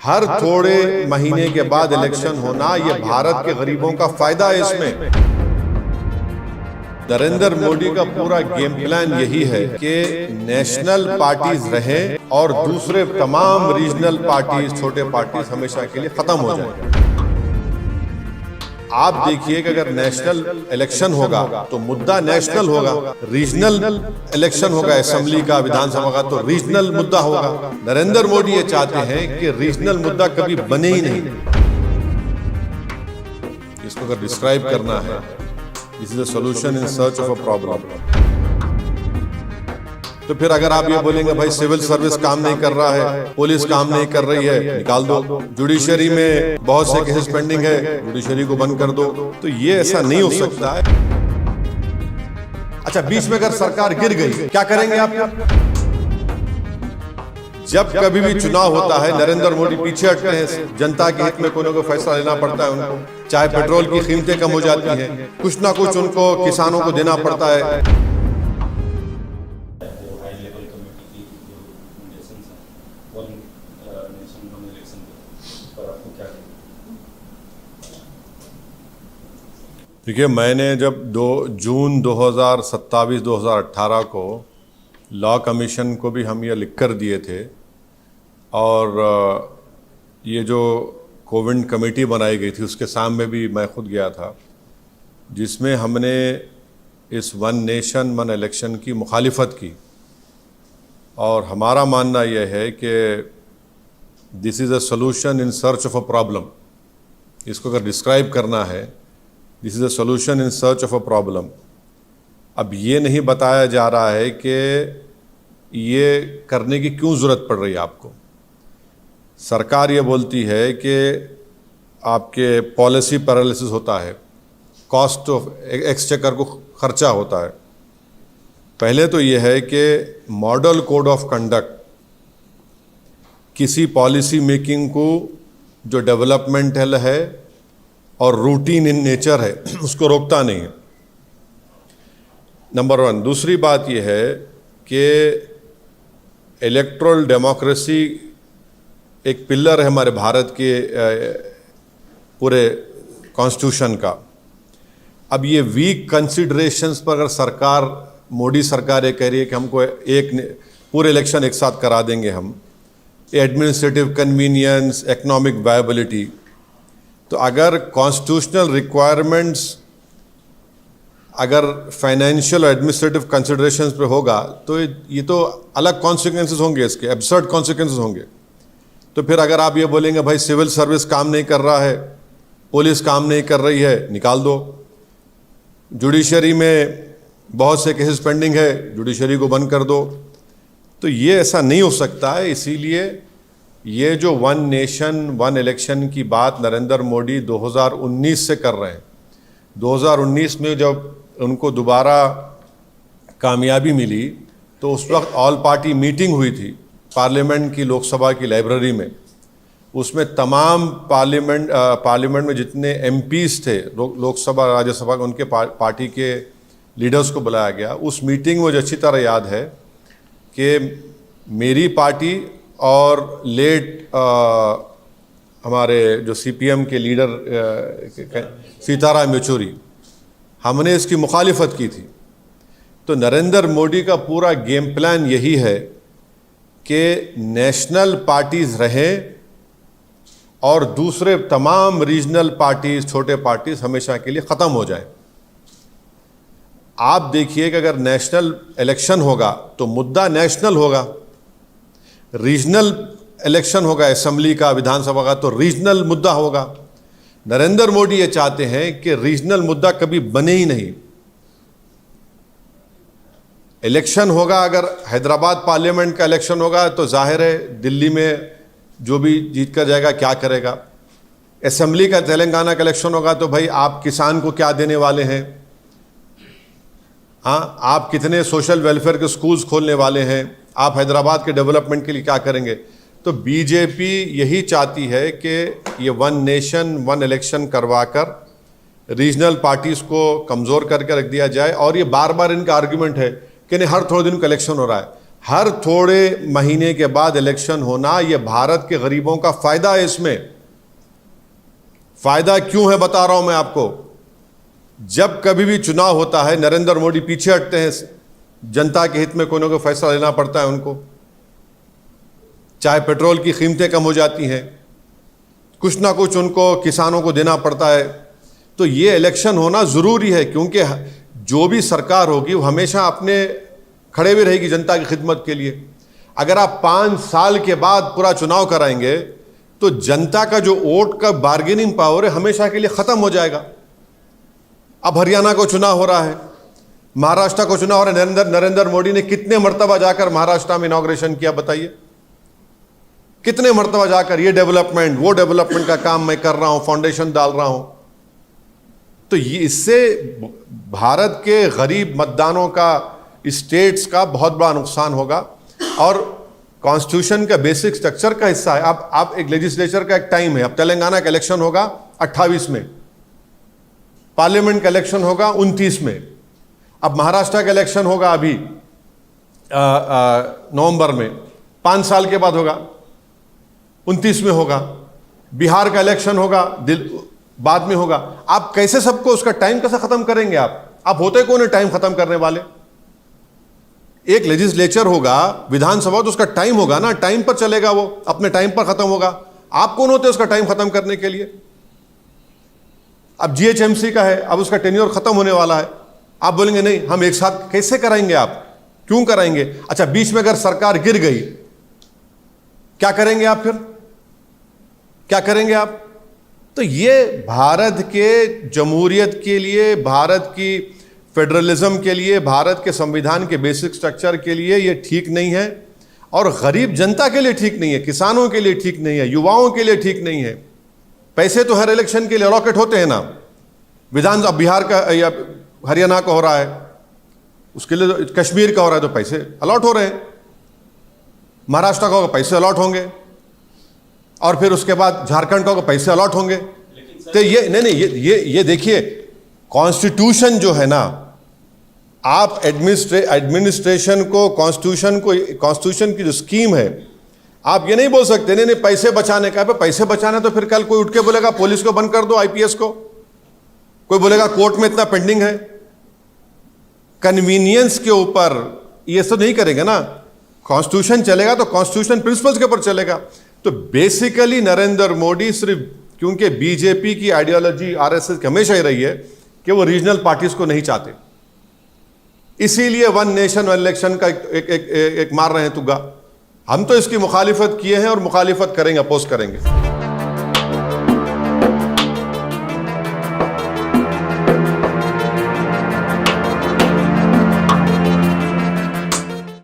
हर थोड़े महीने के बाद इलेक्शन होना, ये भारत के गरीबों का फायदा है। इसमें नरेंद्र मोदी का पूरा गेम प्लान यही है कि नेशनल पार्टीज रहें और दूसरे तमाम रीजनल पार्टीज, छोटे पार्टीज हमेशा के लिए खत्म हो जाए। आप देखिए कि अगर नेशनल इलेक्शन होगा तो मुद्दा नेशनल होगा, रीजनल इलेक्शन होगा असेंबली का, विधानसभा का, तो रीजनल मुद्दा होगा। नरेंद्र मोदी ये चाहते हैं कि रीजनल मुद्दा कभी बने ही नहीं। इसको अगर डिस्क्राइब करना है, this is a solution in search of a problem. तो फिर अगर आप ये बोलेंगे भाई सिविल सर्विस काम नहीं कर रहा है, पुलिस काम नहीं कर रही है, निकाल दो। जुडिशरी में बहुत से केसेस पेंडिंग है, जुडिशरी को बंद कर दो, तो ये ऐसा नहीं हो सकता है। अच्छा, बीच में अगर सरकार गिर गई, क्या करेंगे आप? जब कभी भी चुनाव होता है, नरेंद्र मोदी पीछे हटते हैं। जनता के हित में कोई ना कोई फैसला लेना पड़ता है उनको, चाहे पेट्रोल की कीमतें कम हो जाती हैं, कुछ ना कुछ उनको किसानों को देना पड़ता है। देखिए, मैंने जब जून 2018 को लॉ कमीशन को भी हम ये लिख कर दिए थे, और ये जो कोविड कमेटी बनाई गई थी उसके सामने भी मैं खुद गया था, जिसमें हमने इस वन नेशन वन इलेक्शन की मुखालिफत की। और हमारा मानना यह है कि this is a solution in search of a problem. इसको अगर डिस्क्राइब करना है, this is a solution in search of a problem. अब ये नहीं बताया जा रहा है कि ये करने की क्यों ज़रूरत पड़ रही है आपको। सरकार ये बोलती है कि आपके पॉलिसी पैरालिसिस होता है, कॉस्ट ऑफ एक्सचेकर को खर्चा होता है। पहले तो ये है कि मॉडल कोड ऑफ कंडक्ट किसी पॉलिसी मेकिंग को जो डेवलपमेंटल है और रूटीन इन नेचर है उसको रोकता नहीं है, नंबर 1। दूसरी बात यह है कि इलेक्टोरल डेमोक्रेसी एक पिलर है हमारे भारत के पूरे कॉन्स्टिट्यूशन का। अब ये वीक कंसिडरेशंस पर अगर सरकार, मोदी सरकार ये कह रही है कि हमको पूरे इलेक्शन एक साथ करा देंगे हम, एडमिनिस्ट्रेटिव कन्वीनियंस, इकोनॉमिक वायबिलिटी, तो अगर कॉन्स्टिट्यूशनल रिक्वायरमेंट्स अगर फाइनेंशियल और एडमिनिस्ट्रेटिव कंसिडरेशंस पे होगा तो ये तो अलग कॉन्सिक्वेंसेस होंगे, इसके एब्सर्ड कॉन्सिक्वेंसेस होंगे। तो फिर अगर आप ये बोलेंगे भाई सिविल सर्विस काम नहीं कर रहा है, पुलिस काम नहीं कर रही है, निकाल दो। जुडिशरी में बहुत से केसेस पेंडिंग है, जुडिशरी को बंद कर दो। तो ये ऐसा नहीं हो सकता है। इसीलिए ये जो वन नेशन वन इलेक्शन की बात नरेंद्र मोदी 2019 से कर रहे हैं, 2019 में जब उनको दोबारा कामयाबी मिली तो उस वक्त ऑल पार्टी मीटिंग हुई थी पार्लियामेंट की, लोकसभा की लाइब्रेरी में। उसमें तमाम पार्लियामेंट में जितने एमपीज थे, लोकसभा राज्यसभा, उनके पार्टी के लीडर्स को बुलाया गया। उस मीटिंग में मुझे अच्छी तरह याद है कि मेरी पार्टी और लेट हमारे जो सीपीएम के लीडर सीताराम येचुरी, हमने इसकी मुखालिफत की थी। तो नरेंद्र मोदी का पूरा गेम प्लान यही है कि नेशनल पार्टीज रहें और दूसरे तमाम रीजनल पार्टीज, छोटे पार्टीज हमेशा के लिए ख़त्म हो जाएं। आप देखिए कि अगर नेशनल इलेक्शन होगा तो मुद्दा नेशनल होगा, रीजनल इलेक्शन होगा असेंबली का, विधानसभा का, तो रीजनल मुद्दा होगा। नरेंद्र मोदी ये चाहते हैं कि रीजनल मुद्दा कभी बने ही नहीं। इलेक्शन होगा, अगर हैदराबाद पार्लियामेंट का इलेक्शन होगा तो जाहिर है दिल्ली में जो भी जीत कर जाएगा क्या करेगा। असेंबली का तेलंगाना का इलेक्शन होगा तो भाई आप किसान को क्या देने वाले हैं, हाँ, आप कितने सोशल वेलफेयर के स्कूल्स खोलने वाले हैं, आप हैदराबाद के डेवलपमेंट के लिए क्या करेंगे। तो बीजेपी यही चाहती है कि ये वन नेशन वन इलेक्शन करवाकर रीजनल पार्टीज को कमज़ोर करके रख दिया जाए। और ये बार बार इनका आर्गुमेंट है कि नहीं, हर थोड़े दिन का इलेक्शन हो रहा है। हर थोड़े महीने के बाद इलेक्शन होना, यह भारत के गरीबों का फायदा है। इसमें फायदा क्यों है बता रहा हूं मैं आपको। जब कभी भी चुनाव होता है, नरेंद्र मोदी पीछे हटते हैं, जनता के हित में कोई ना कोई फैसला लेना पड़ता है उनको। चाहे पेट्रोल की कीमतें कम हो जाती हैं, कुछ ना कुछ उनको किसानों को देना पड़ता है। तो ये इलेक्शन होना ज़रूरी है, क्योंकि जो भी सरकार होगी वो हमेशा अपने खड़े भी रहेगी जनता की खिदमत के लिए। अगर आप 5 साल के बाद पूरा चुनाव कराएंगे तो जनता का जो वोट का बार्गेनिंग पावर है हमेशा के लिए ख़त्म हो जाएगा। अब हरियाणा को चुनाव हो रहा है, महाराष्ट्र को चुनाव हो रहा है। नरेंद्र मोदी ने कितने मरतबा जाकर महाराष्ट्र में इनॉग्रेशन किया बताइए? कितने मरतबा जाकर ये डेवलपमेंट वो डेवलपमेंट का काम मैं कर रहा हूं, फाउंडेशन डाल रहा हूं। तो ये इससे भारत के गरीब मतदानों का, स्टेट्स का बहुत बड़ा नुकसान होगा। और कॉन्स्टिट्यूशन का बेसिक स्ट्रक्चर का हिस्सा है। अब एक लेजिस्लेचर का एक टाइम है। अब तेलंगाना का इलेक्शन होगा 28 में, पार्लियामेंट का इलेक्शन होगा 29 में, अब महाराष्ट्र का इलेक्शन होगा अभी नवंबर में, 5 साल के बाद होगा, 29 में होगा। बिहार का इलेक्शन होगा बाद में होगा। आप कैसे सबको उसका टाइम कैसे खत्म करेंगे? आप होते कौन है टाइम खत्म करने वाले? एक लेजिस्लेचर होगा, विधानसभा, तो उसका टाइम होगा ना, टाइम पर चलेगा, वो अपने टाइम पर खत्म होगा। आप कौन होते हैं उसका टाइम खत्म करने के लिए? अब जीएचएमसी का है, अब उसका टेन्योर खत्म होने वाला है। आप बोलेंगे नहीं हम एक साथ कैसे कराएंगे? आप क्यों कराएंगे? अच्छा, बीच में अगर सरकार गिर गई क्या करेंगे आप? फिर क्या करेंगे आप? तो ये भारत के जमहूरियत के लिए, भारत की फेडरलिज्म के लिए, भारत के संविधान के बेसिक स्ट्रक्चर के लिए ये ठीक नहीं है, और गरीब जनता के लिए ठीक नहीं है, किसानों के लिए ठीक नहीं है, युवाओं के लिए ठीक नहीं है। पैसे तो हर इलेक्शन के लिए अलॉकेट होते हैं ना। विधान अब बिहार का या हरियाणा का हो रहा है, उसके लिए कश्मीर का हो रहा है तो पैसे अलॉट हो रहे हैं, महाराष्ट्र का होगा पैसे अलॉट होंगे, और फिर उसके बाद झारखंड का होगा पैसे अलॉट होंगे। तो ये नहीं, ये देखिए, कॉन्स्टिट्यूशन जो है ना, आप एडमिनिस्ट्रेशन को, कॉन्स्टिट्यूशन की जो स्कीम है, आप ये नहीं बोल सकते नहीं पैसे बचाने का। पैसे बचाना तो फिर कल कोई उठ के बोलेगा पुलिस को बंद कर दो, आईपीएस को, कोई बोलेगा कोर्ट में इतना पेंडिंग है। कन्वीनियंस के ऊपर ये सब नहीं करेंगे ना। कॉन्स्टिट्यूशन चलेगा तो कॉन्स्टिट्यूशन प्रिंसिपल्स के ऊपर चलेगा। तो बेसिकली नरेंद्र मोदी सिर्फ, क्योंकि बीजेपी की आइडियोलॉजी आरएसएस की हमेशा ही रही है कि वो रीजनल पार्टीज को नहीं चाहते, इसीलिए वन नेशन वन इलेक्शन का एक मार रहे हैं तुग्गा। हम तो इसकी मुखालिफत किए हैं और मुखालिफत करेंगे, अपोज करेंगे।